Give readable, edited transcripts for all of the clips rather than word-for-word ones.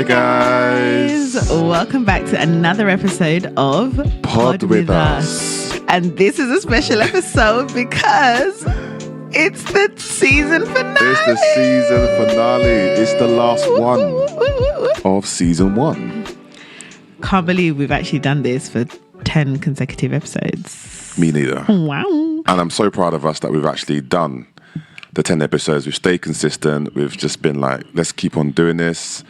Hi guys. Welcome back to another episode of Pod with us. And this is a special episode because it's the season finale. It's the season finale. It's the last one of season 1. Can't believe we've actually done this for 10 consecutive episodes. Me neither. Wow. And I'm so proud of us that we've actually done the 10 episodes. We've stayed consistent. We've just been like, let's keep on doing this.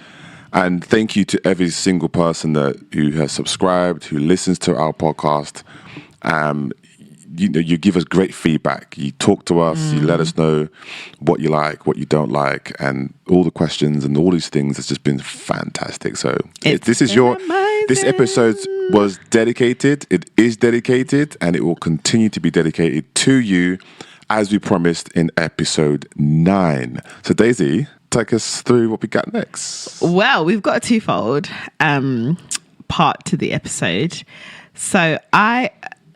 And thank you to every single person who has subscribed, who listens to our podcast. You give us great feedback. You talk to us. You let us know what you like, what you don't like, and all the questions and all these things. It's just been fantastic. So this episode was dedicated. It is dedicated, and it will continue to be dedicated to you, as we promised in episode 9. So Daisy, take us through what we got next. Well, we've got a twofold part to the episode. So a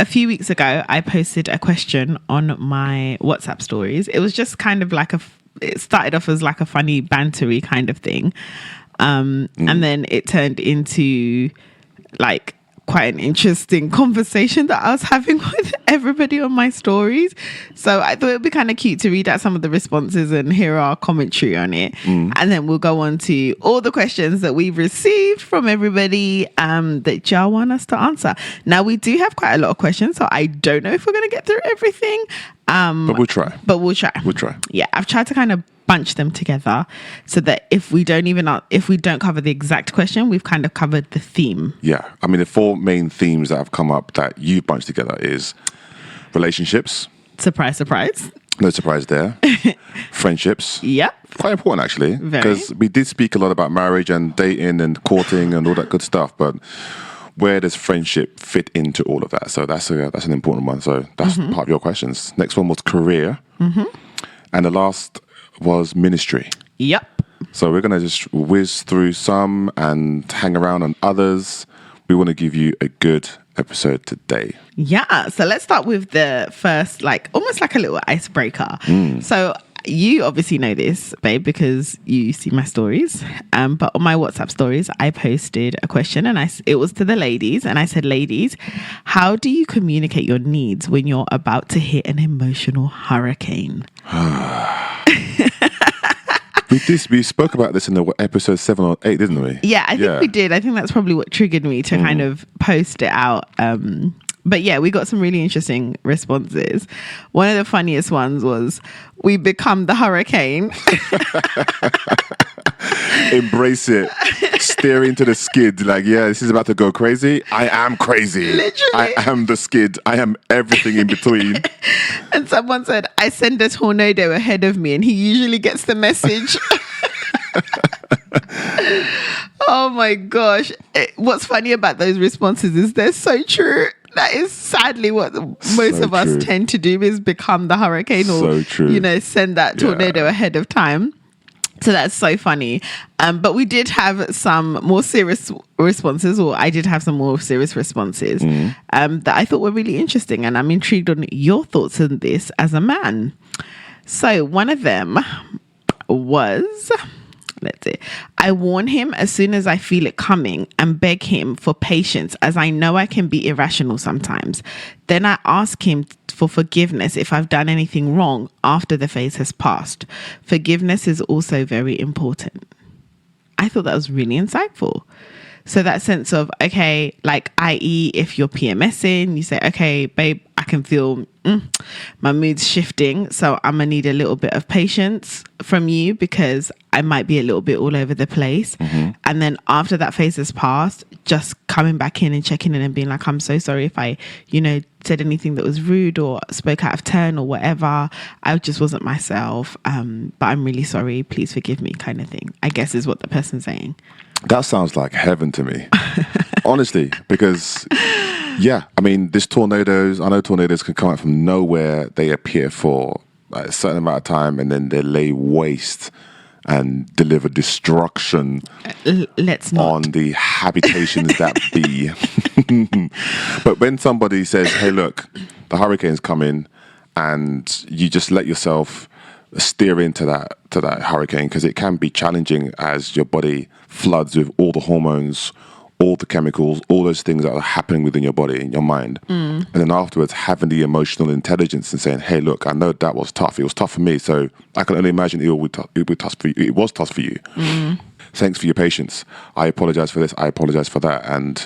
few weeks ago, I posted a question on my WhatsApp stories. It was just kind of like it started off as like a funny bantery kind of thing. And then it turned into like quite an interesting conversation that I was having with everybody on my stories. So I thought it would be kind of cute to read out some of the responses and hear our commentary on it. And then we'll go on to all the questions that we've received from everybody that y'all want us to answer. Now, we do have quite a lot of questions, so I don't know if we're going to get through everything. But we'll try. We'll try. Yeah, I've tried to kind of bunch them together so that if we don't cover the exact question, we've kind of covered the theme. Yeah. I mean, the 4 main themes that have come up that you bunched together is relationships. Surprise, surprise. No surprise there. Friendships. Yep. Quite important, actually. Because we did speak a lot about marriage and dating and courting and all that good stuff. But where does friendship fit into all of that? So that's an important one. So that's part of your questions. Next one was career. And the last was ministry. Yep. So we're going to just whiz through some and hang around on others. We want to give you a good episode today. Yeah. So let's start with the first, almost like a little icebreaker. So you obviously know this, babe, because you see my stories. But on my WhatsApp stories, I posted a question and it was to the ladies. And I said, ladies, how do you communicate your needs when you're about to hit an emotional hurricane? We spoke about this in the episode 7 or 8, didn't we? Yeah, I think we did. I think that's probably what triggered me to kind of post it out. But yeah, we got some really interesting responses. One of the funniest ones was, we become the hurricane. Embrace it. Steer into the skid. Like, yeah, this is about to go crazy. I am crazy. Literally. I am the skid. I am everything in between. And someone said, I send a tornado ahead of me and he usually gets the message. Oh my gosh. What's funny about those responses is they're so true. That is sadly what most of us tend to do, is become the hurricane or, send that tornado ahead of time. So that's so funny. But we did have some more serious responses, or I did have some more serious responses that I thought were really interesting. And I'm intrigued on your thoughts on this as a man. So one of them was, let's see, I warn him as soon as I feel it coming and beg him for patience, as I know I can be irrational sometimes. Then I ask him for forgiveness if I've done anything wrong after the phase has passed. Forgiveness is also very important. I thought that was really insightful. So that sense of, okay, like, i.e. if you're PMSing, you say, okay, babe, I can feel my mood's shifting. So I'm going to need a little bit of patience from you because I might be a little bit all over the place. And then after that phase has passed, just coming back in and checking in and being like, I'm so sorry if I, said anything that was rude or spoke out of turn or whatever. I just wasn't myself. But I'm really sorry. Please forgive me, kind of thing, I guess is what the person's saying. That sounds like heaven to me, honestly, because, I mean, I know tornadoes can come out from nowhere. They appear for a certain amount of time and then they lay waste and deliver destruction on the habitations that be. But when somebody says, hey, look, the hurricane's coming, and you just let yourself steer into that hurricane, because it can be challenging as your body floods with all the hormones, all the chemicals, all those things that are happening within your body and your mind. And then afterwards having the emotional intelligence and saying, hey, look, I know that was tough. It was tough for me. So I can only imagine it would be tough for you. It was tough for you. Thanks for your patience. I apologize for this. I apologize for that. And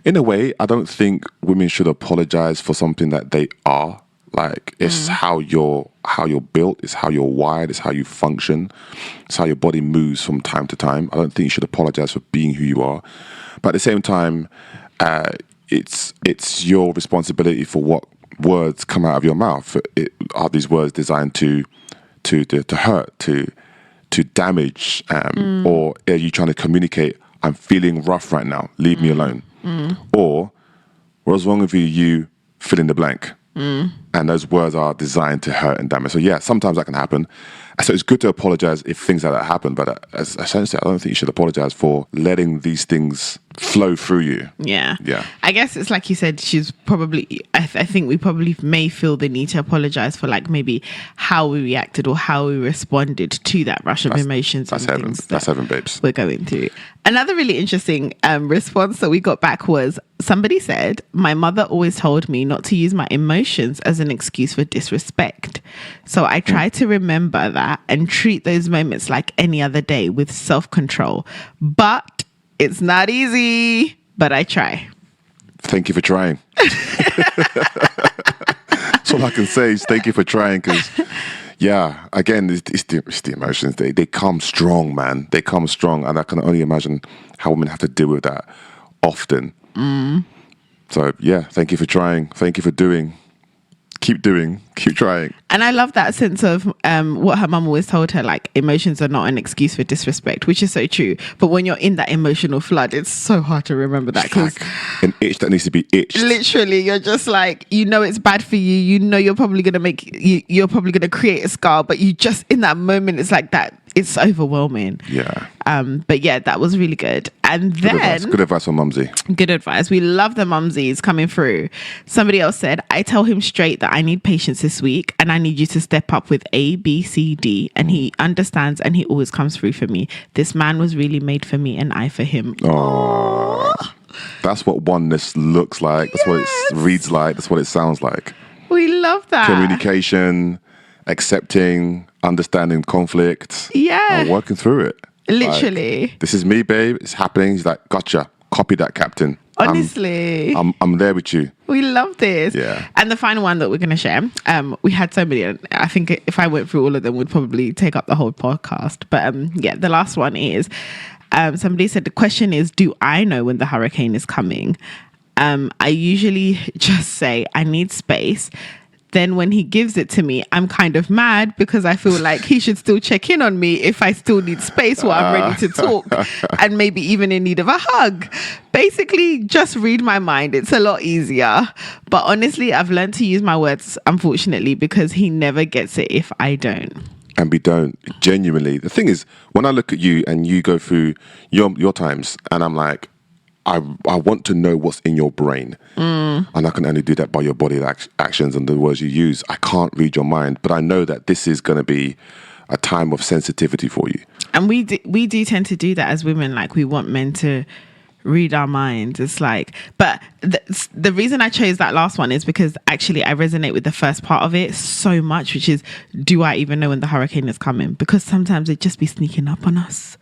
in a way, I don't think women should apologize for something that they are. Like, it's how you're built, it's how you're wired, it's how you function, it's how your body moves from time to time. I don't think you should apologize for being who you are. But at the same time, it's your responsibility for what words come out of your mouth. Are these words designed to hurt, to damage, or are you trying to communicate, I'm feeling rough right now, leave me alone? Or, what's wrong with you? You fill in the blank. And those words are designed to hurt and damage. So yeah, sometimes that can happen. So it's good to apologize if things like that happen, but essentially, I don't think you should apologize for letting these things flow through you. Yeah. I guess it's like you said, she's probably, I think we probably may feel the need to apologize for like maybe how we reacted or how we responded to that rush of emotions. That's heaven. That's heaven, babes. We're going through. Another really interesting response that we got back was, somebody said, my mother always told me not to use my emotions as an excuse for disrespect. So I try to remember that and treat those moments like any other day with self-control. But it's not easy, but I try. Thank you for trying. That's all I can say is thank you for trying, because, yeah, again, it's the emotions. They come strong, man. They come strong, and I can only imagine how women have to deal with that often. So, yeah, thank you for trying. Thank you for doing. Keep trying. And I love that sense of what her mum always told her, like, emotions are not an excuse for disrespect, which is so true. But when you're in that emotional flood, it's so hard to remember that, because like an itch that needs to be itched. Literally, you're just like, you know it's bad for you. You know you're probably going to create a scar, but you just, in that moment, it's like that. It's overwhelming. Yeah. But yeah, that was really good. And then... Good advice from Mumsy. Good advice. We love the Mumsies coming through. Somebody else said, I tell him straight that I need patience this week and I need you to step up with A, B, C, D. And he understands and he always comes through for me. This man was really made for me and I for him. Oh, that's what oneness looks like. That's what it reads like. That's what it sounds like. We love that. Communication, accepting, understanding conflict. Yeah. And working through it. Literally. Like, this is me, babe. It's happening. He's like, gotcha. Copy that, Captain. Honestly. I'm there with you. We love this. Yeah. And the final one that we're going to share, we had so many. I think if I went through all of them, we'd probably take up the whole podcast. But yeah, the last one is, somebody said, the question is, do I know when the hurricane is coming? I usually just say, I need space. Then when he gives it to me, I'm kind of mad because I feel like he should still check in on me if I still need space while I'm ready to talk and maybe even in need of a hug. Basically, just read my mind. It's a lot easier. But honestly, I've learned to use my words, unfortunately, because he never gets it if I don't. And we don't. Genuinely. The thing is, when I look at you and you go through your times and I'm like, I want to know what's in your brain. And I can only do that by your body actions and the words you use. I can't read your mind, but I know that this is going to be a time of sensitivity for you. And we do tend to do that as women. Like, we want men to read our minds. It's like, but the reason I chose that last one is because actually I resonate with the first part of it so much, which is, do I even know when the hurricane is coming? Because sometimes it just be sneaking up on us.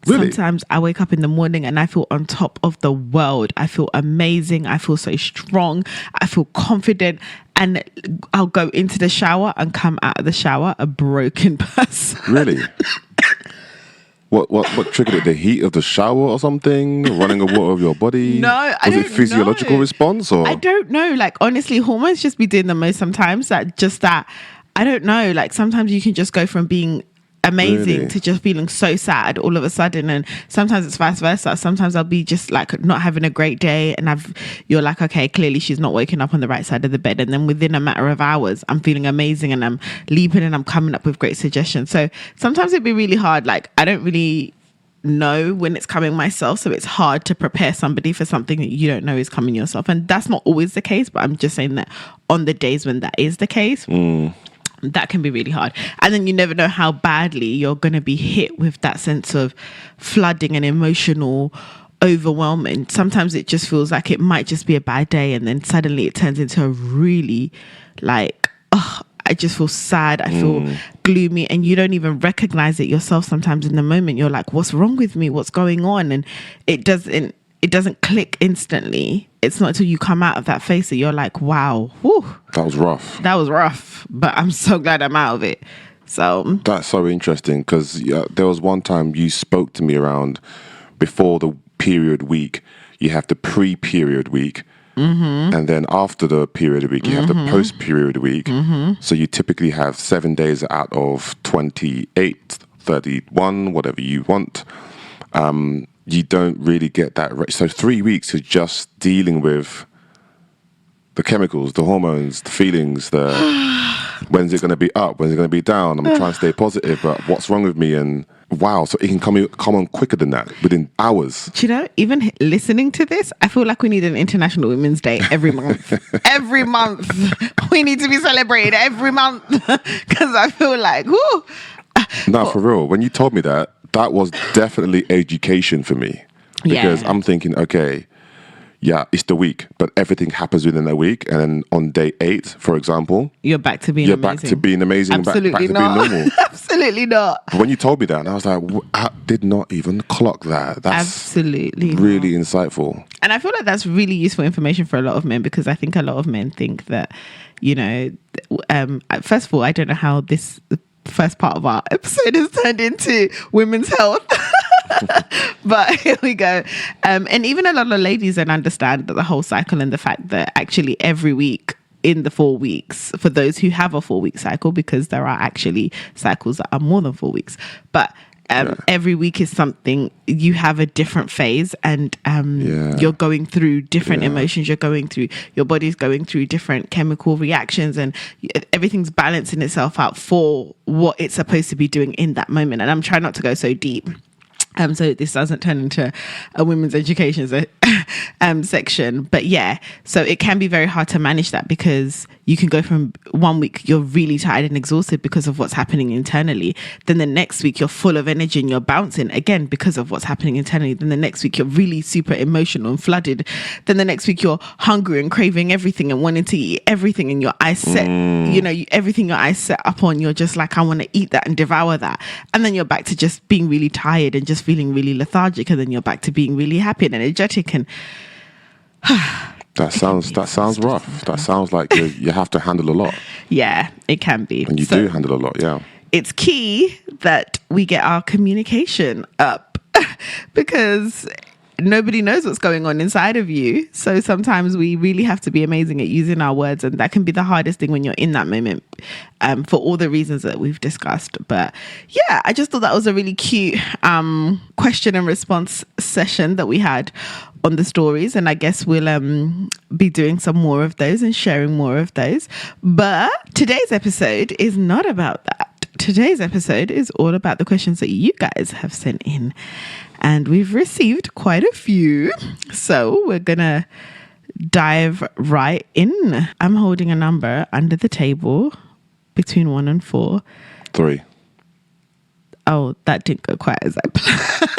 Really? Sometimes I wake up in the morning and I feel on top of the world. I feel amazing. I feel so strong. I feel confident. And I'll go into the shower and come out of the shower a broken person. Really? What triggered it? The heat of the shower or something? Running of water of your body? No, I don't know. Was it physiological response? Or? I don't know. Like, honestly, hormones just be doing the most sometimes. I don't know. Like, sometimes you can just go from being amazing to just feeling so sad all of a sudden, and sometimes it's vice versa. Sometimes I'll be just like not having a great day and you're like, okay, clearly she's not waking up on the right side of the bed, and then within a matter of hours I'm feeling amazing and I'm leaping and I'm coming up with great suggestions. So sometimes it'd be really hard. Like, I don't really know when it's coming myself, so it's hard to prepare somebody for something that you don't know is coming yourself, and that's not always the case, but I'm just saying that on the days when that is the case, That can be really hard. And then you never know how badly you're going to be hit with that sense of flooding and emotional overwhelming. Sometimes it just feels like it might just be a bad day, and then suddenly it turns into a really like, oh, I just feel sad. I feel gloomy, and you don't even recognize it yourself. Sometimes in the moment, you're like, what's wrong with me? What's going on? And it doesn't click instantly. It's not until you come out of that phase that you're like, wow, whew, that was rough. That was rough, but I'm so glad I'm out of it. So that's so interesting, because there was one time you spoke to me around before the period week, you have the pre-period week. And then after the period week, you have the post-period week. So you typically have 7 days out of 28, 31, whatever you want. You don't really get that. So 3 weeks is just dealing with the chemicals, the hormones, the feelings, when's it going to be up, when's it going to be down. I'm trying to stay positive, but what's wrong with me? And wow, so it can come on quicker than that, within hours. Do you know, even listening to this, I feel like we need an International Women's Day every month. Every month. We need to be celebrated every month, because I feel like, whoo. No, for real. When you told me that was definitely education for me. Because I'm thinking, okay, yeah, it's the week, but everything happens within a week. And then on day 8, for example, you're back to being amazing. Back to being amazing. Absolutely back to not. being normal. Absolutely not. But when you told me that, and I was like, I did not even clock that. That's absolutely really insightful. And I feel like that's really useful information for a lot of men, because I think a lot of men think that, you know, first of all, I don't know how this first part of our episode has turned into women's health. But here we go. And even a lot of ladies don't understand the whole cycle, and the fact that actually every week in the 4 weeks, for those who have a 4-week cycle, because there are actually cycles that are more than 4 weeks, but every week is something, you have a different phase, and you're going through different emotions, your body's going through different chemical reactions, and everything's balancing itself out for what it's supposed to be doing in that moment. And I'm trying not to go so deep, so this doesn't turn into a women's education section. But yeah, so it can be very hard to manage that, because you can go from 1 week, you're really tired and exhausted because of what's happening internally. Then the next week, you're full of energy and you're bouncing again because of what's happening internally. Then the next week, you're really super emotional and flooded. Then the next week, you're hungry and craving everything and wanting to eat everything, and your eyes set, everything your eyes set up on, you're just like, I want to eat that and devour that. And then you're back to just being really tired and just feeling really lethargic, and then you're back to being really happy and energetic. And that sounds rough. That sounds like you have to handle a lot. Yeah, it can be. And you do handle a lot, yeah. It's key that we get our communication up, because nobody knows what's going on inside of you. So sometimes we really have to be amazing at using our words, and that can be the hardest thing when you're in that moment, for all the reasons that we've discussed. But yeah, I just thought that was a really cute question and response session that we had on the stories, and I guess we'll be doing some more of those and sharing more of those. But today's episode is not about that. Today's episode is all about the questions that you guys have sent in, and we've received quite a few, so we're gonna dive right in. I'm holding a number under the table between 1 and 4. 3. Oh, that didn't go quite as I planned.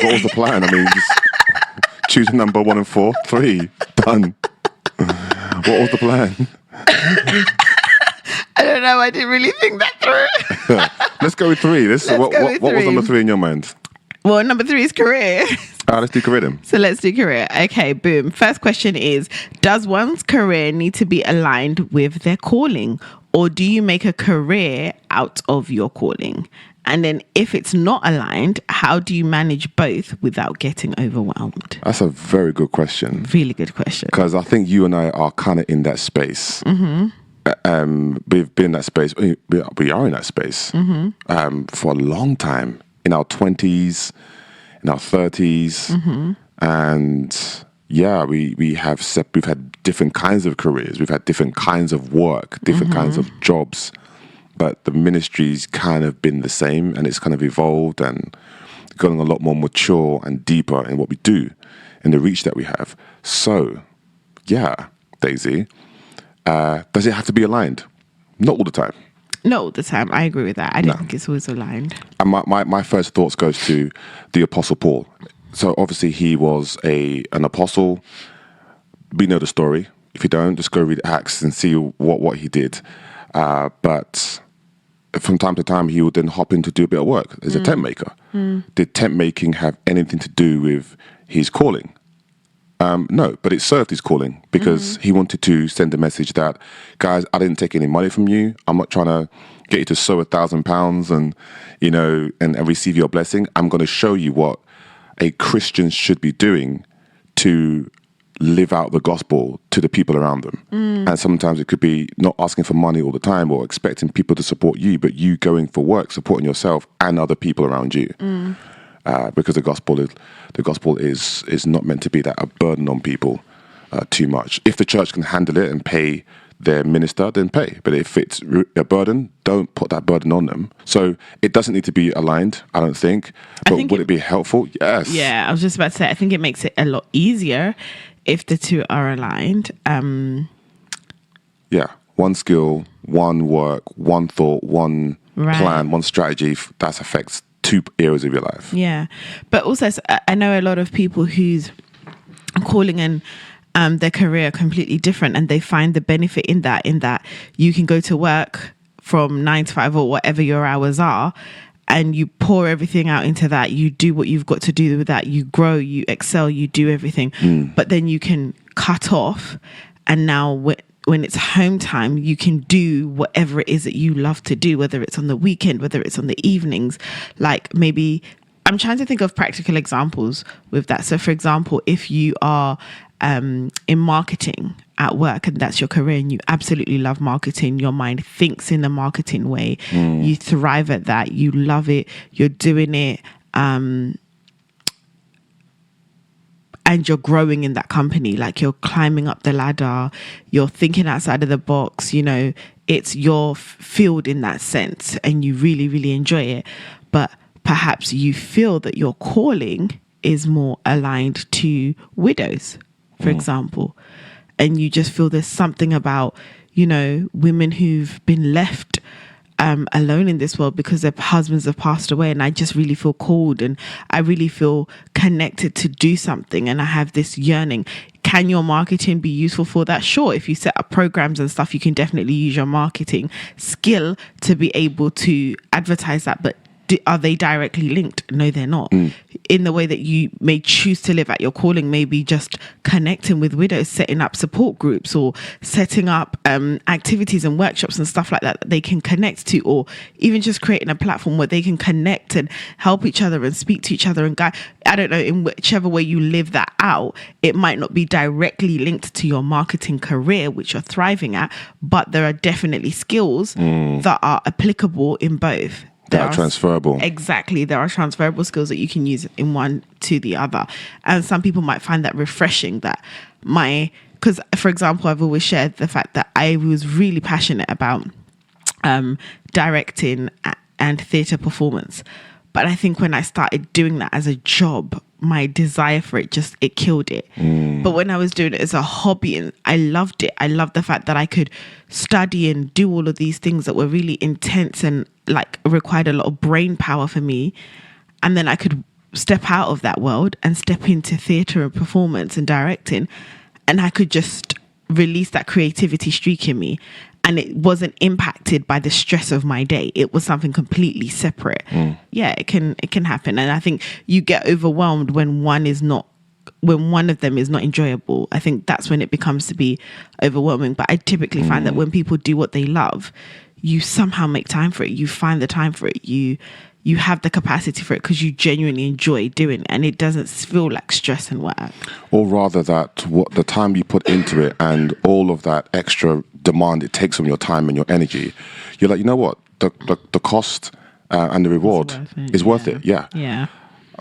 What was the plan? I mean, just choose a number 1 and 4. 3. Done. What was the plan? I don't know. I didn't really think that through. Let's go with 3. What was number 3 in your mind? Well, number 3 is career. Let's do career then. So let's do career. Okay, boom. First question is, does one's career need to be aligned with their calling, or do you make a career out of your calling? And then if it's not aligned, how do you manage both without getting overwhelmed? That's a very good question. Really good question. Because I think you and I are kind of in that space. Mm-hmm. We've been in that space. We are in that space for a long time. In our 20s, in our 30s. Mm-hmm. And yeah, we've had different kinds of careers. We've had different kinds of work, different kinds of jobs. But the ministry's kind of been the same, and it's kind of evolved and gotten a lot more mature and deeper in what we do and the reach that we have. So yeah, Daisy, does it have to be aligned? Not all the time. Not all the time. I agree with that. I don't think it's always aligned. And my first thoughts goes to the Apostle Paul. So obviously he was an apostle. We know the story. If you don't, just go read Acts and see what he did. But from time to time, he would then hop in to do a bit of work as a tent maker. Did tent making have anything to do with his calling? No, but it served his calling because he wanted to send a message that, guys, I didn't take any money from you. I'm not trying to get you to sow £1,000 and, and receive your blessing. I'm going to show you what a Christian should be doing to live out the gospel to the people around them. And sometimes it could be not asking for money all the time or expecting people to support you, but you going for work, supporting yourself and other people around you. Because the gospel is not meant to be that a burden on people too much. If the church can handle it and pay their minister, then pay. But if it's a burden, don't put that burden on them. So it doesn't need to be aligned, I don't think. But would it be helpful? Yes. Yeah, I was just about to say, I think it makes it a lot easier if the two are aligned. Yeah, one skill, one work, one thought, one plan, one strategy that affects 2 areas of your life. Yeah, but also I know a lot of people whose calling and their career are completely different, and they find the benefit in that you can go to work from 9 to 5 or whatever your hours are, and you pour everything out into that. You do what you've got to do with that. You grow, you excel, you do everything. But then you can cut off, and now when it's home time, you can do whatever it is that you love to do, whether it's on the weekend, whether it's on the evenings. Like maybe, I'm trying to think of practical examples with that. So for example, if you are in marketing at work and that's your career and you absolutely love marketing, your mind thinks in a marketing way, you thrive at that, you love it, you're doing it, and you're growing in that company, like you're climbing up the ladder, you're thinking outside of the box, it's your field in that sense, and you really, really enjoy it. But perhaps you feel that your calling is more aligned to widows, for example, and you just feel there's something about, women who've been left alone in this world because their husbands have passed away, and I just really feel called and I really feel connected to do something, and I have this yearning. Can your marketing be useful for that? Sure. If you set up programs and stuff, you can definitely use your marketing skill to be able to advertise that, but are they directly linked? No, they're not. In the way that you may choose to live at your calling, maybe just connecting with widows, setting up support groups, or setting up activities and workshops and stuff like that they can connect to, or even just creating a platform where they can connect and help each other and speak to each other and guide. I don't know, in whichever way you live that out, it might not be directly linked to your marketing career, which you're thriving at, but there are definitely skills that are applicable in both. That are transferable. Exactly. There are transferable skills that you can use in one to the other. And some people might find that refreshing, because for example, I've always shared the fact that I was really passionate about directing and theatre performance. But I think when I started doing that as a job, my desire for it it killed it. But when I was doing it as a hobby, and I loved it. I loved the fact that I could study and do all of these things that were really intense and required a lot of brain power for me. And then I could step out of that world and step into theatre and performance and directing, and I could just release that creativity streak in me. And it wasn't impacted by the stress of my day. It was something completely separate. Yeah, it can happen. And I think you get overwhelmed when one of them is not enjoyable. I think that's when it becomes to be overwhelming. But I typically find that when people do what they love, you somehow make time for it. You find the time for it. You have the capacity for it because you genuinely enjoy doing it, and it doesn't feel like stress and work. Or rather that what the time you put into it and all of that extra demand it takes from your time and your energy, you're like, you know what, the cost and the reward is worth it. Yeah.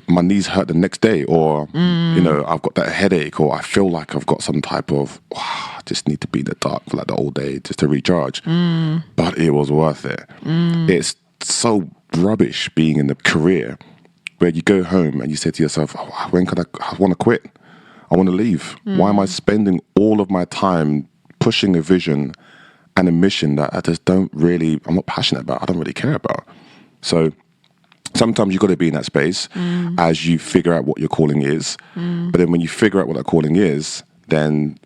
My knees hurt the next day, or I've got that headache, or I feel like I've got some type of I just need to be in the dark for the whole day just to recharge. But it was worth it. It's so rubbish being in the career where you go home and you say to yourself, when can I want to quit? I want to leave. Why am I spending all of my time pushing a vision and a mission that I just I'm not passionate about, I don't really care about. So sometimes you've got to be in that space as you figure out what your calling is. But then when you figure out what that calling is, then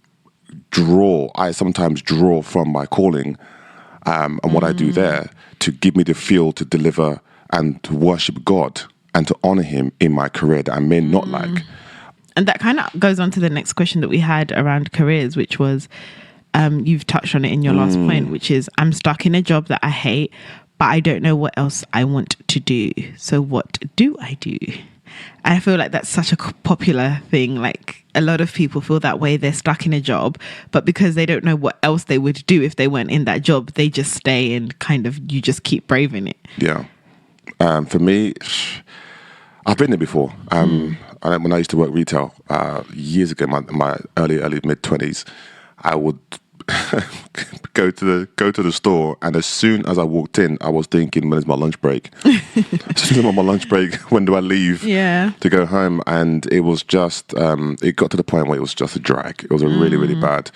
I sometimes draw from my calling and what I do there to give me the feel to deliver and to worship God and to honor him in my career that I may not like. And that kind of goes on to the next question that we had around careers, which was, you've touched on it in your last point, which is, I'm stuck in a job that I hate, but I don't know what else I want to do. So what do I do? I feel like that's such a popular thing. Like, a lot of people feel that way. They're stuck in a job, but because they don't know what else they would do if they weren't in that job, they just stay and you just keep braving it. Yeah. For me, I've been there before. When I used to work retail years ago, my early mid-20s, I would go to the store, and as soon as I walked in, I was thinking, when is my lunch break? As soon as I'm on my lunch break, when do I leave to go home? And it was just, it got to the point where it was just a drag. It was a really, really bad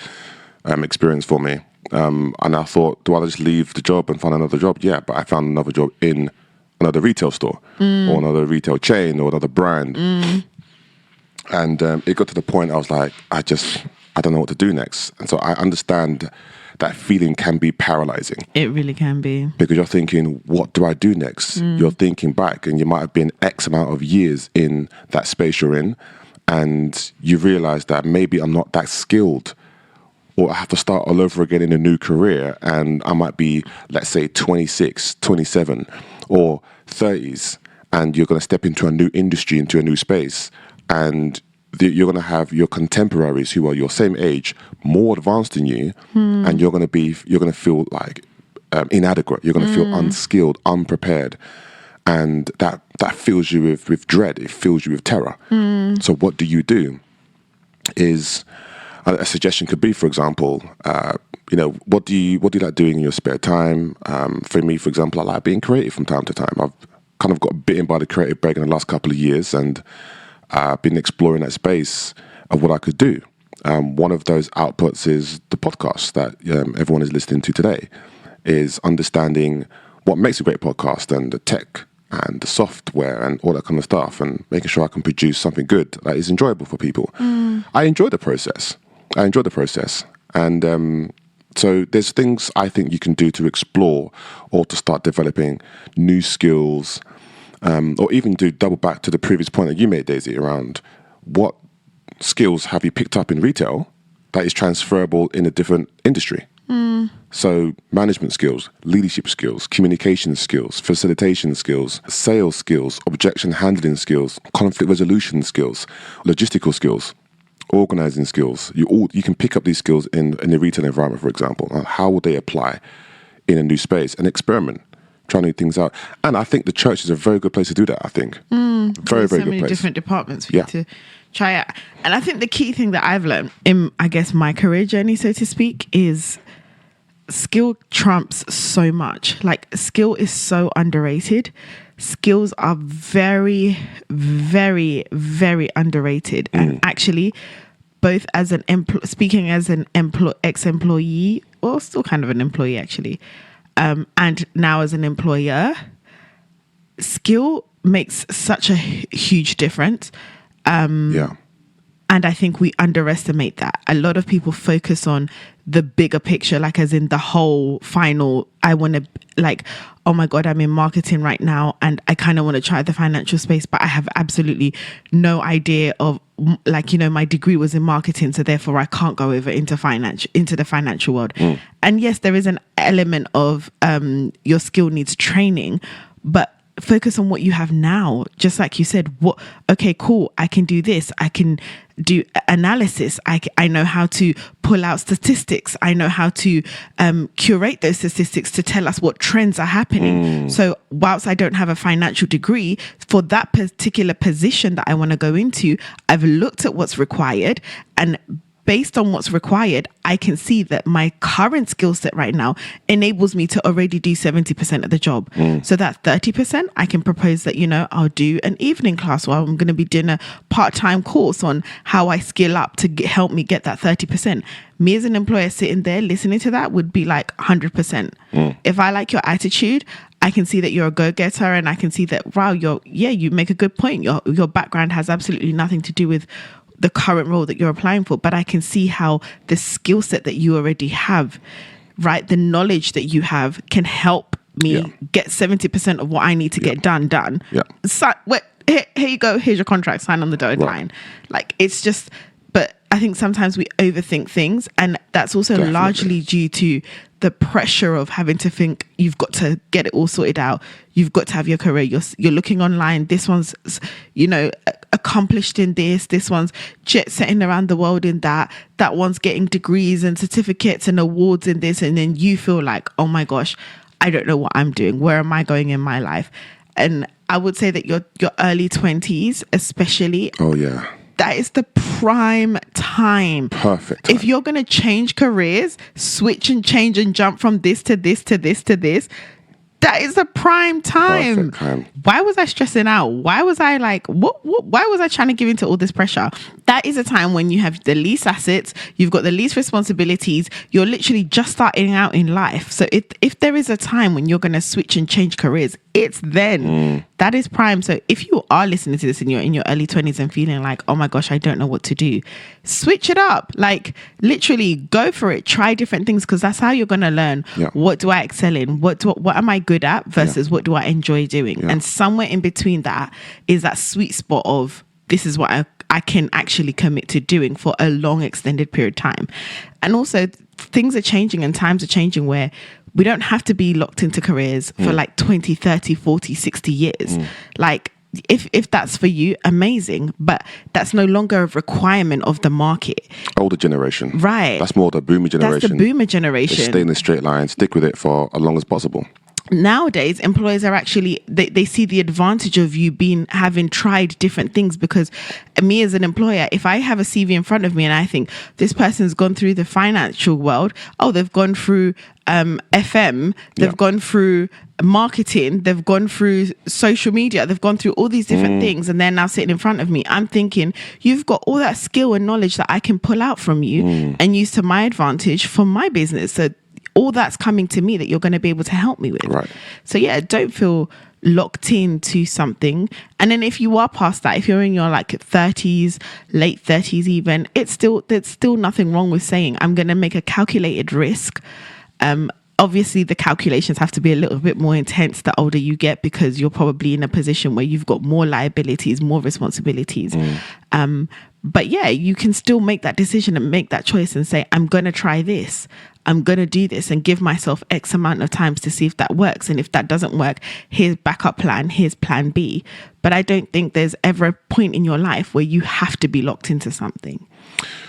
experience for me. And I thought, do I just leave the job and find another job? Yeah, but I found another job in another retail store or another retail chain or another brand. And it got to the point I was like, I don't know what to do next. And so I understand that feeling can be paralyzing. It really can be. Because you're thinking, what do I do next? You're thinking back, and you might have been X amount of years in that space you're in, and you realize that maybe I'm not that skilled, or I have to start all over again in a new career, and I might be, let's say, 26, 27, or 30s, and you're going to step into a new industry, into a new space, and you're going to have your contemporaries who are your same age, more advanced than you, and you're going to feel like inadequate. You're going to feel unskilled, unprepared, and that fills you with dread. It fills you with terror. So what do you do? Is a suggestion could be, for example, what do you like doing in your spare time? For me, for example, I like being creative from time to time. I've kind of got bitten by the creative bug in the last couple of years, and I've been exploring that space of what I could do. One of those outputs is the podcast that everyone is listening to today, is understanding what makes a great podcast and the tech and the software and all that kind of stuff, and making sure I can produce something good that is enjoyable for people. I enjoy the process. And so there's things I think you can do to explore or to start developing new skills, or even to double back to the previous point that you made, Daisy, around what skills have you picked up in retail that is transferable in a different industry. So management skills, leadership skills, communication skills, facilitation skills, sales skills, objection handling skills, conflict resolution skills, logistical skills, organizing skills. You can pick up these skills in the retail environment, for example. How will they apply in a new space? And experiment, try new things out. And I think the church is a very good place to do that, I think. Very, very good place. So many different departments for you to try out. And I think the key thing that I've learned in, I guess, my career journey, so to speak, is skill trumps so much. Like, skill is so underrated. Skills are very, very, very underrated. And actually, both as an speaking as an ex-employee, or still kind of an employee actually, and now as an employer, skill makes such a huge difference. And I think we underestimate that. A lot of people focus on the bigger picture, like as in the whole final, I want to, like, oh my God, I'm in marketing right now and I kind of want to try the financial space, but I have absolutely no idea of, like, my degree was in marketing, so therefore I can't go over into the financial world. And yes, there is an element of your skill needs training, but focus on what you have now. Just like you said, okay, cool, I can do this. I can do analysis. I know how to pull out statistics. I know how to curate those statistics to tell us what trends are happening. So whilst I don't have a financial degree, for that particular position that I want to go into, I've looked at what's required, and based on what's required, I can see that my current skill set right now enables me to already do 70% of the job. So that 30%, I can propose that, I'll do an evening class, or I'm going to be doing a part-time course on how I skill up to help me get that 30%. Me as an employer sitting there listening to that would be like 100%. If I like your attitude, I can see that you're a go-getter, and I can see that, wow, you make a good point. Your background has absolutely nothing to do with the current role that you're applying for, but I can see how the skill set that you already have, right, the knowledge that you have can help me get 70% of what I need to get done. So, here you go. Here's your contract. Sign on the dotted line. Like, it's just, but I think sometimes we overthink things, and that's also largely due to the pressure of having to think you've got to get it all sorted out. You've got to have your career. You're looking online. This one's, accomplished in this. This one's jet setting around the world in that. That one's getting degrees and certificates and awards in this. And then you feel like, oh my gosh, I don't know what I'm doing. Where am I going in my life? And I would say that your early 20s, especially. Oh, yeah. That is the prime time. Perfect time. If you're going to change careers, switch and change and jump from this to this to this to this, that is the prime time. Perfect time. Why was I stressing out? Why was I like, why was I trying to give into all this pressure? That is a time when you have the least assets, you've got the least responsibilities, you're literally just starting out in life. So if there is a time when you're going to switch and change careers, it's then. That is prime. So if you are listening to this and you're in your early 20s and feeling like, oh my gosh, I don't know what to do, switch it up. Like, literally go for it. Try different things, because that's how you're going to learn. What do I excel in? What am I good at versus what do I enjoy doing? And somewhere in between that is that sweet spot of, this is what I can actually commit to doing for a long extended period of time. And also, things are changing and times are changing where we don't have to be locked into careers for like 20, 30, 40, 60 years. Like, if that's for you, amazing. But that's no longer a requirement of the market. Older generation. Right. That's more the boomer generation. That's the boomer generation. They stay in the straight line, stick with it for as long as possible. Nowadays, employers are actually, they see the advantage of you having tried different things, because me as an employer, if I have a CV in front of me and I think this person's gone through the financial world, they've gone through FM, they've gone through marketing, they've gone through social media, they've gone through all these different things, and they're now sitting in front of me. I'm thinking, you've got all that skill and knowledge that I can pull out from you and use to my advantage for my business. So all that's coming to me that you're going to be able to help me with. Right. So don't feel locked into something. And then if you are past that, if you're in your like 30s, late 30s even, there's still nothing wrong with saying, I'm going to make a calculated risk. Obviously, the calculations have to be a little bit more intense the older you get, because you're probably in a position where you've got more liabilities, more responsibilities. But you can still make that decision and make that choice and say, I'm going to try this. I'm going to do this, and give myself X amount of times to see if that works. And if that doesn't work, here's backup plan, here's plan B. But I don't think there's ever a point in your life where you have to be locked into something.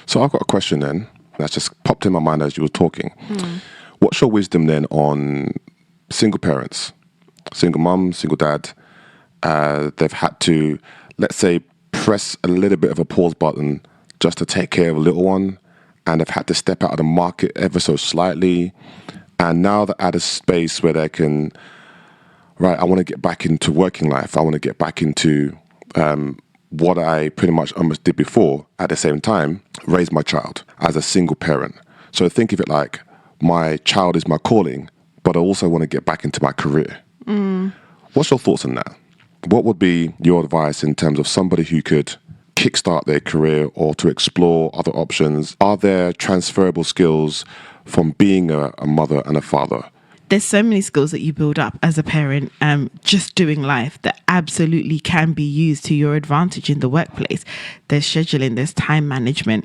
So I've got a question then that's just popped in my mind as you were talking. What's your wisdom then on single parents, single mum, single dad? They've had to, let's say, press a little bit of a pause button just to take care of a little one, and they've had to step out of the market ever so slightly. And now they're at a space where they can, right, I want to get back into working life. I want to get back into what I pretty much almost did before. At the same time, raise my child as a single parent. So think of it like, my child is my calling, but I also want to get back into my career. What's your thoughts on that? What would be your advice in terms of somebody who could kickstart their career or to explore other options? Are there transferable skills from being a mother and a father? There's so many skills that you build up as a parent, just doing life, that absolutely can be used to your advantage in the workplace. There's scheduling, there's time management,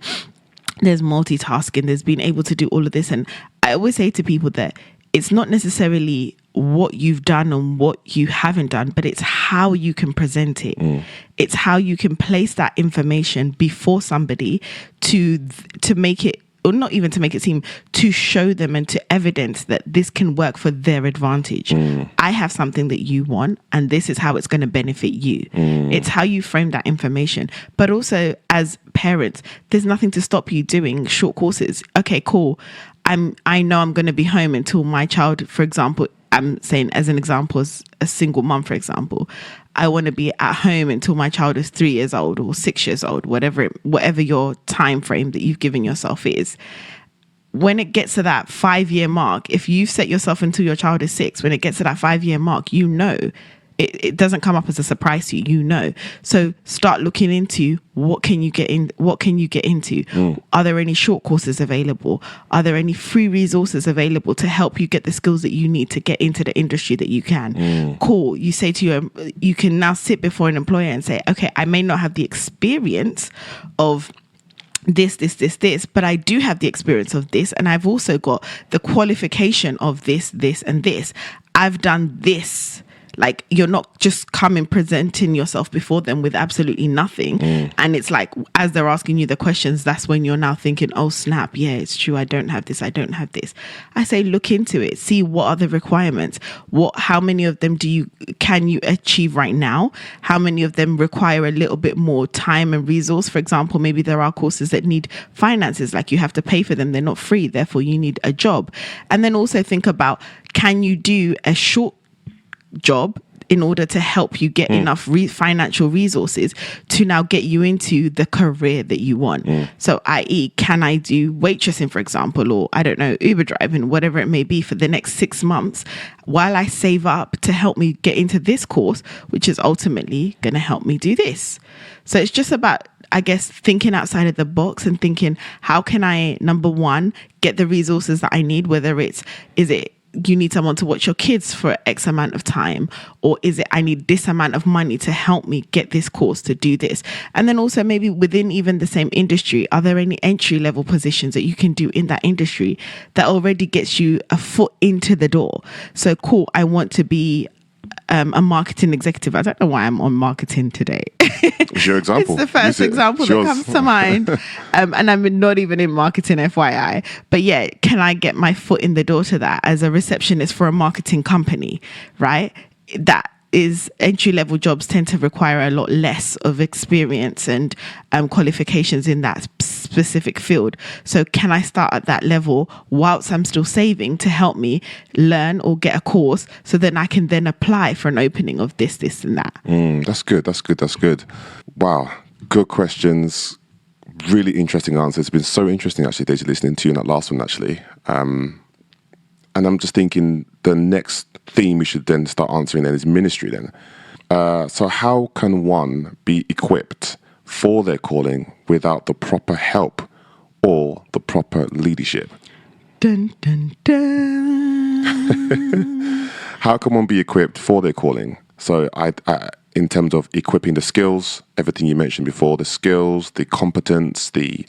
there's multitasking, there's being able to do all of this. And I always say to people that it's not necessarily what you've done and what you haven't done, but it's how you can present it. It's how you can place that information before somebody to make it or not even to make it seem, to show them and to evidence that this can work for their advantage. I have something that you want, and this is how it's going to benefit you. It's how you frame that information. But also, as parents, there's nothing to stop you doing short courses. Okay, cool. I know I'm going to be home until my child, for example, I'm saying as an example, as a single mom, for example, I want to be at home until my child is 3 years old or 6 years old, whatever your time frame that you've given yourself is. When it gets to that 5-year mark, if you've set yourself until your child is 6, when it gets to that 5-year mark, you know, it doesn't come up as a surprise to you, you know. So start looking into what can you get into? Are there any short courses available? Are there any free resources available to help you get the skills that you need to get into the industry that you can? Cool. You say to you can now sit before an employer and say, okay, I may not have the experience of this, but I do have the experience of this, and I've also got the qualification of this, and this. I've done this. Like, you're not just coming presenting yourself before them with absolutely nothing. And it's like, as they're asking you the questions, that's when you're now thinking, oh, snap. Yeah, it's true. I don't have this. I say, look into it. See what are the requirements. How many of them can you achieve right now? How many of them require a little bit more time and resource? For example, maybe there are courses that need finances, like you have to pay for them. They're not free. Therefore, you need a job. And then also think about, can you do a short job in order to help you get enough financial resources to now get you into the career that you want? So, i.e., can I do waitressing, for example, or I don't know, Uber driving, whatever it may be, for the next 6 months while I save up to help me get into this course, which is ultimately going to help me do this. So it's just about, I guess, thinking outside of the box and thinking, how can I, number one, get the resources that I need, whether is it you need someone to watch your kids for X amount of time, or is it I need this amount of money to help me get this course to do this? And then also maybe within even the same industry, are there any entry level positions that you can do in that industry that already gets you a foot into the door? So cool, I want to be a marketing executive. I don't know why I'm on marketing today. It's your example. It's the first example that comes to mind. And I'm not even in marketing, FYI. But yeah, can I get my foot in the door to that as a receptionist for a marketing company, right? That is, entry-level jobs tend to require a lot less of experience and qualifications in that specific field. So can I start at that level whilst I'm still saving to help me learn or get a course, so then I can then apply for an opening of this and that? That's good. Wow. Good questions. Really interesting answers. It's been so interesting, actually, Daisy, listening to you in that last one, actually. And I'm just thinking the next theme we should then start answering then is ministry then. So how can one be equipped for their calling without the proper help or the proper leadership? Dun, dun, dun. How can one be equipped for their calling? So I in terms of equipping the skills, everything you mentioned before, the skills, the competence, the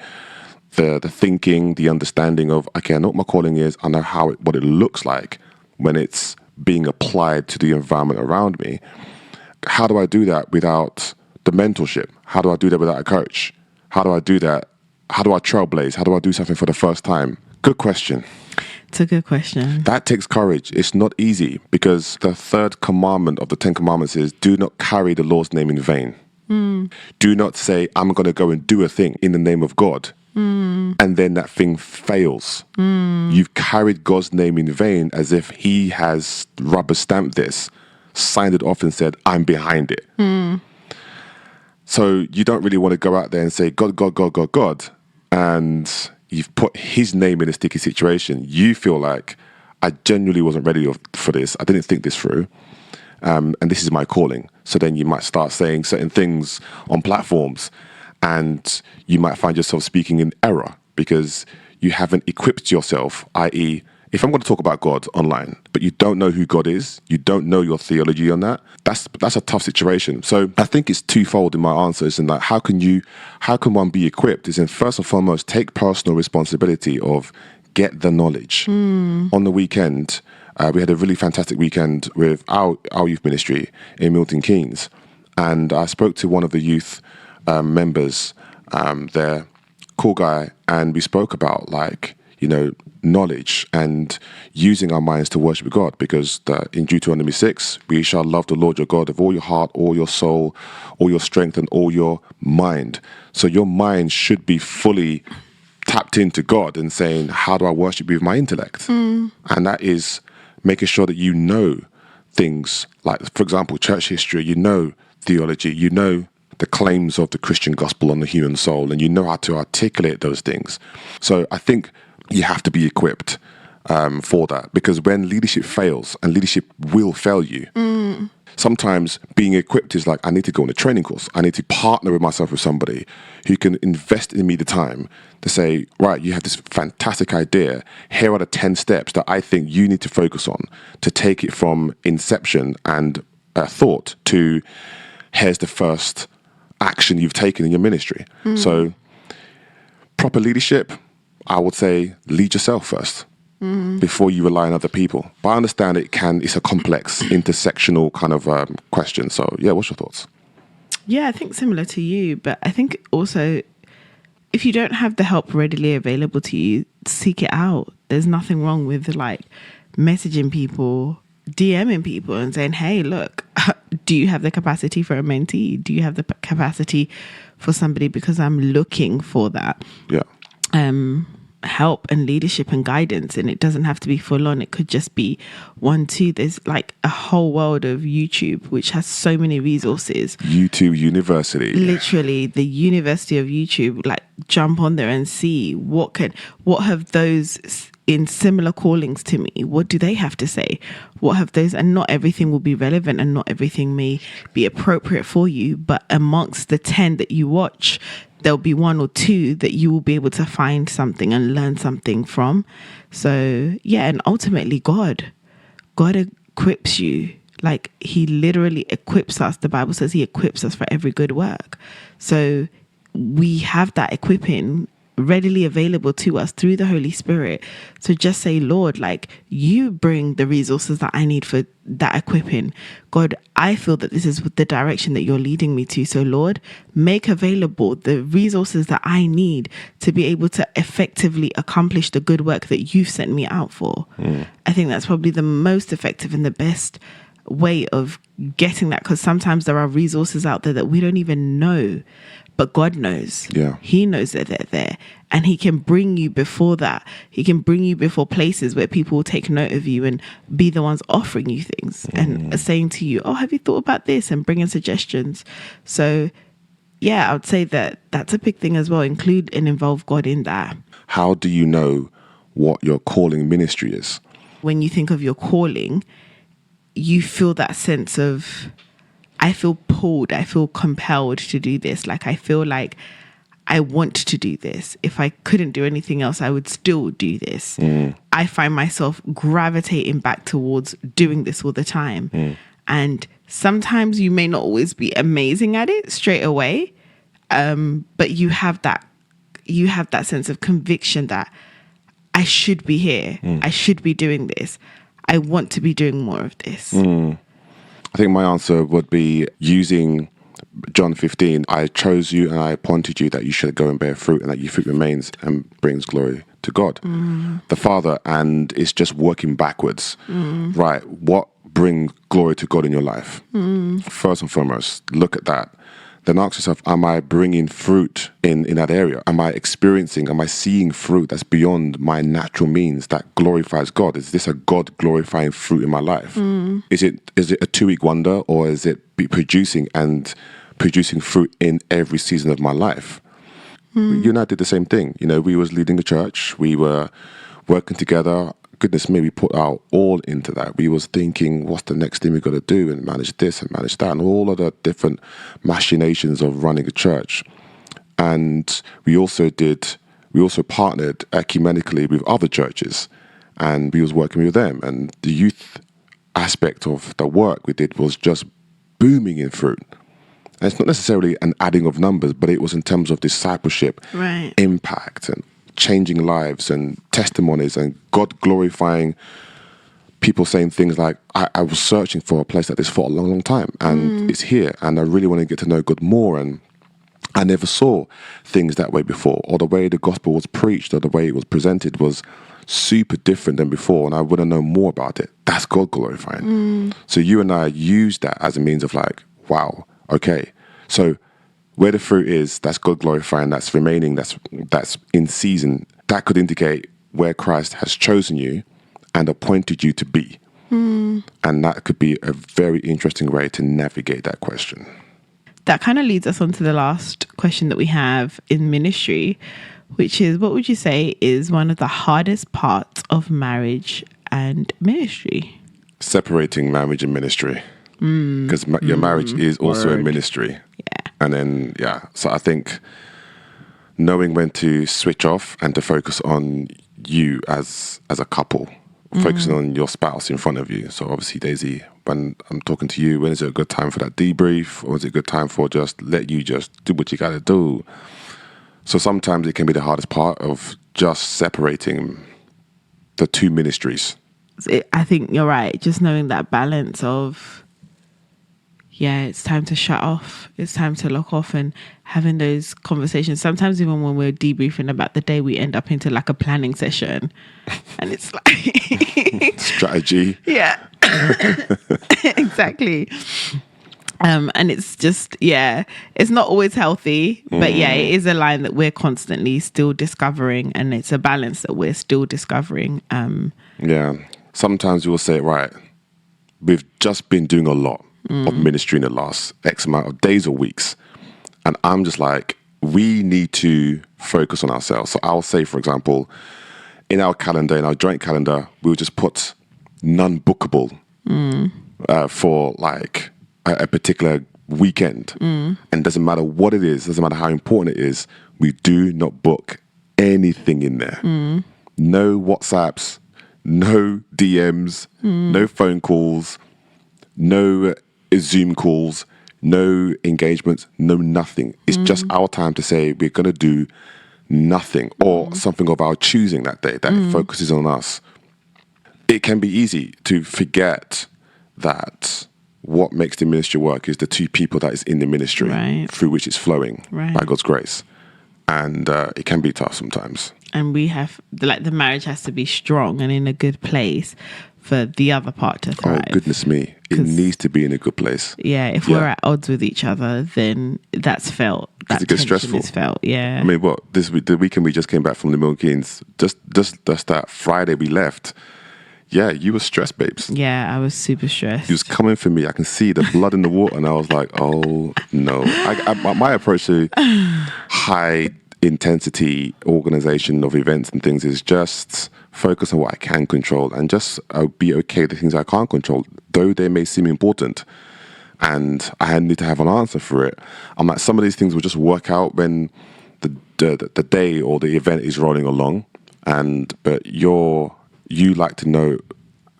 thinking, the understanding of, okay, I know what my calling is, I know what it looks like when it's being applied to the environment around me. How do I do that without the mentorship? How do I do that without a coach? How do I do that? How do I trailblaze? How do I do something for the first time? Good question. It's a good question. That takes courage. It's not easy, because the third commandment of the 10 commandments is, do not carry the Lord's name in vain. Do not say, I'm going to go and do a thing in the name of God. And then that thing fails. You've carried God's name in vain, as if he has rubber stamped this, signed it off and said, I'm behind it. So you don't really want to go out there and say, God, and you've put his name in a sticky situation. You feel like, I genuinely wasn't ready for this. I didn't think this through. And this is my calling. So then you might start saying certain things on platforms, and you might find yourself speaking in error because you haven't equipped yourself, i.e., if I'm going to talk about God online, but you don't know who God is, you don't know your theology on that, that's a tough situation. So I think it's twofold in my answers, and like, how can one be equipped? Is in, first and foremost, take personal responsibility of get the knowledge. On the weekend, we had a really fantastic weekend with our youth ministry in Milton Keynes, and I spoke to one of the youth members there cool guy, and we spoke about knowledge and using our minds to worship God, because in Deuteronomy 6, we shall love the Lord your God with all your heart, all your soul, all your strength, and all your mind. So your mind should be fully tapped into God and saying, how do I worship you with my intellect? And that is making sure that you know things like, for example, church history, you know theology, you know the claims of the Christian gospel on the human soul, and you know how to articulate those things. So I think you have to be equipped for that, because when leadership fails, and leadership will fail you, sometimes being equipped is like, I need to go on a training course. I need to partner with myself with somebody who can invest in me the time to say, right, you have this fantastic idea. Here are the 10 steps that I think you need to focus on to take it from inception and thought to here's the first action you've taken in your ministry. So proper leadership, I would say lead yourself first before you rely on other people. But I understand it's a complex intersectional kind of question. So yeah, what's your thoughts? Yeah, I think similar to you, but I think also if you don't have the help readily available to you, seek it out. There's nothing wrong with like messaging people, DMing people and saying, hey, look, do you have the capacity for a mentee? Do you have the capacity for somebody, because I'm looking for that. Yeah. Help and leadership and guidance, and it doesn't have to be full on. It could just be 1, 2. There's like a whole world of YouTube which has so many resources. YouTube University, literally the University of YouTube. Like, jump on there and see what have those in similar callings to me, what do they have to say? What have those, and not everything will be relevant and not everything may be appropriate for you, but amongst the 10 that you watch, there'll be 1 or 2 that you will be able to find something and learn something from. So yeah, and ultimately God equips you. Like, he literally equips us. The Bible says he equips us for every good work. So we have that equipping readily available to us through the Holy Spirit. So just say, Lord, like, you bring the resources that I need for that equipping. God, I feel that this is the direction that you're leading me to. So Lord, make available the resources that I need to be able to effectively accomplish the good work that you've sent me out for. I think that's probably the most effective and the best way of getting that, because sometimes there are resources out there that we don't even know, but God knows. Yeah. He knows that they're there, and he can bring you before that. He can bring you before places where people will take note of you and be the ones offering you things and saying to you, oh, have you thought about this, and bringing suggestions. So yeah, I would say that that's a big thing as well. Include and involve God in that. How do you know what your calling ministry is? When you think of your calling, you feel that sense of, I feel pulled, I feel compelled to do this. Like, I feel like I want to do this. If I couldn't do anything else, I would still do this. I find myself gravitating back towards doing this all the time. And sometimes you may not always be amazing at it straight away, but you have that sense of conviction that I should be here. I should be doing this. I want to be doing more of this. I think my answer would be using John 15. I chose you and I appointed you that you should go and bear fruit, and that your fruit remains and brings glory to God, the Father. And it's just working backwards. Right. What brings glory to God in your life? First and foremost, look at that. Then ask yourself, am I bringing fruit in that area? Am I seeing fruit that's beyond my natural means that glorifies God? Is this a God glorifying fruit in my life? Is it a 2-week wonder, or is it producing fruit in every season of my life? You and I did the same thing. You know, we was leading a church. We were working together. Goodness me, we put our all into that. We was thinking, what's the next thing we got to do, and manage this and manage that, and all of the different machinations of running a church. And we also partnered ecumenically with other churches, and we was working with them. And the youth aspect of the work we did was just booming in fruit. And it's not necessarily an adding of numbers, but it was in terms of discipleship, right, impact, and changing lives and testimonies, and God glorifying people saying things like, I was searching for a place like this for a long, long time, and it's here, and I really want to get to know God more. And I never saw things that way before, or the way the gospel was preached or the way it was presented was super different than before, and I want to know more about it. That's God glorifying. So you and I use that as a means of like, wow, okay, so where the fruit is, that's God glorifying, that's remaining, that's in season. That could indicate where Christ has chosen you and appointed you to be. And that could be a very interesting way to navigate that question. That kind of leads us on to the last question that we have in ministry, which is, what would you say is one of the hardest parts of marriage and ministry? Separating marriage and ministry. Because your marriage is also a ministry. Yeah. And then, so I think knowing when to switch off and to focus on you as a couple, focusing on your spouse in front of you. So obviously, Daisy, when I'm talking to you, when is it a good time for that debrief? Or is it a good time for just let you just do what you got to do? So sometimes it can be the hardest part of just separating the two ministries. I think you're right. Just knowing that balance of, it's time to shut off. It's time to lock off, and having those conversations. Sometimes even when we're debriefing about the day, we end up into like a planning session, and it's like strategy. Yeah, exactly. And it's just, it's not always healthy, but it is a line that we're constantly still discovering, and it's a balance that we're still discovering. Sometimes you will say, right, we've just been doing a lot of ministry in the last X amount of days or weeks. And I'm just like, we need to focus on ourselves. So I'll say, for example, in our calendar, in our joint calendar, we'll just put non-bookable for like a particular weekend. And doesn't matter what it is, doesn't matter how important it is, we do not book anything in there. No WhatsApps, no DMs, no phone calls, no Zoom calls, no engagements, no nothing. It's just our time to say we're going to do nothing or something of our choosing that day that focuses on us. It can be easy to forget that what makes the ministry work is the two people that is in the ministry through which it's flowing by God's grace. And it can be tough sometimes. And we have, like, the marriage has to be strong and in a good place for the other part to thrive. Oh, goodness me. It needs to be in a good place. Yeah, if we're at odds with each other, then that's felt. That it gets stressful. Is felt, I mean, the weekend we just came back from the Milton Keynes, just that Friday we left. Yeah, you were stressed, babes. Yeah, I was super stressed. He was coming for me. I can see the blood in the water, and I was like, oh, no. My approach to high intensity organization of events and things is just focus on what I can control and just be okay with the things I can't control, though they may seem important. And I need to have an answer for it. I'm like, some of these things will just work out when the day or the event is rolling along. But you like to know,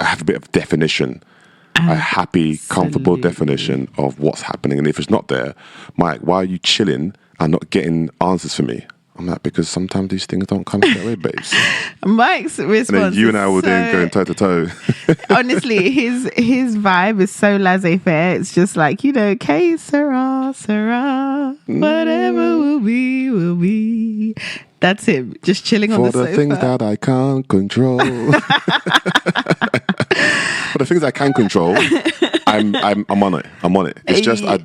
have a bit of definition, a happy, comfortable definition of what's happening. And if it's not there, Mike, why are you chilling and not getting answers for me? I'm like, because sometimes these things don't come that way, babes. Mike's response. And then you and I will then go toe to toe. Honestly, his vibe is so laissez-faire. It's just like, que sera, whatever will be, will be. That's him, just chilling on the sofa. For the things that I can't control. For the things I can control, I'm on it. I'm on it. It's just I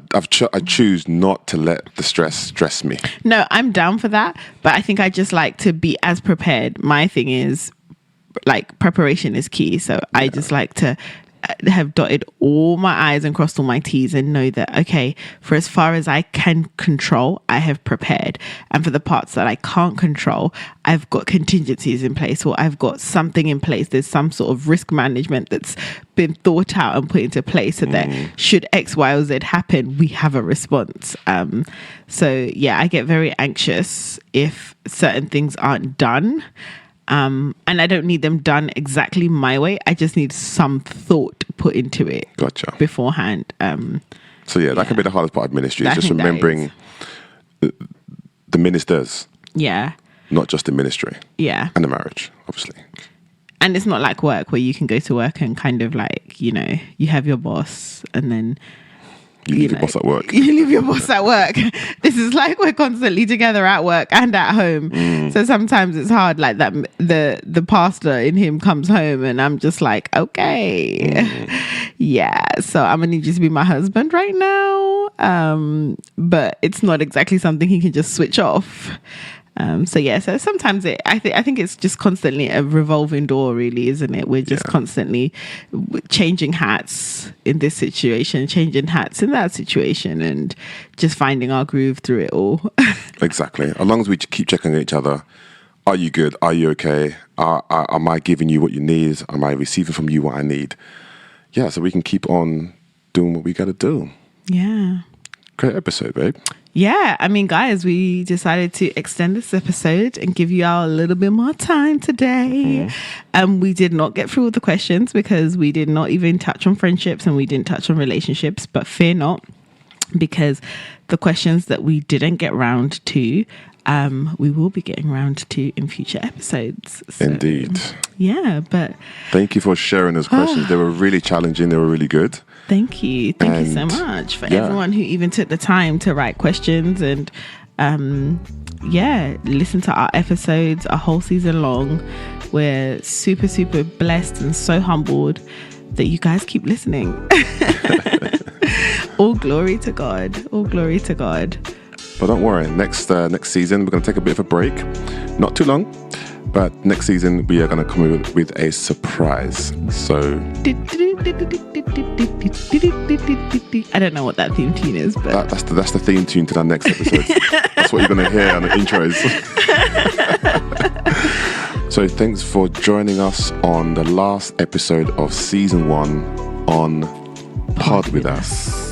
choose not to let the stress me. No, I'm down for that, but I think I just like to be as prepared. My thing is, like, preparation is key. So I just like to have dotted all my I's and crossed all my T's and know that, okay, for as far as I can control, I have prepared. And for the parts that I can't control, I've got contingencies in place, or I've got something in place. There's some sort of risk management that's been thought out and put into place so that should X, Y, or Z happen, we have a response. So I get very anxious if certain things aren't done. And I don't need them done exactly my way. I just need some thought put into it. Gotcha. Beforehand. So that can be the hardest part of ministry. It's just remembering the ministers. Yeah. Not just the ministry. Yeah. And the marriage, obviously. And it's not like work where you can go to work and kind of like, you have your boss and then You leave your boss at work. You leave your boss at work. This is like we're constantly together at work and at home. So sometimes it's hard, like that the pastor in him comes home and I'm just like, okay. Yeah, so I'm gonna need you to be my husband right now. But it's not exactly something he can just switch off. So sometimes I think it's just constantly a revolving door, really, isn't it? We're just constantly changing hats in this situation, changing hats in that situation, and just finding our groove through it all. Exactly. As long as we keep checking on each other, are you good? Are you okay? Am I giving you what you need? Am I receiving from you what I need? Yeah, so we can keep on doing what we got to do. Yeah. Great episode, babe. Yeah, I mean, guys, we decided to extend this episode and give you all a little bit more time today. We did not get through all the questions because we did not even touch on friendships and we didn't touch on relationships, but fear not, because the questions that we didn't get round to, we will be getting round to in future episodes. So, indeed. Yeah, but... Thank you for sharing those questions. They were really challenging. They were really good. Thank you. Thank you so much for everyone who even took the time to write questions and, listen to our episodes a whole season long. We're super, super blessed and so humbled that you guys keep listening. All glory to God. All glory to God. But don't worry, next season we're going to take a bit of a break. Not too long, but next season we are going to come with a surprise. So I don't know what that theme tune is, but that's the theme tune to that next episode. That's what you're going to hear on the intros. So thanks for joining us on the last episode of season 1 on Pod With Us.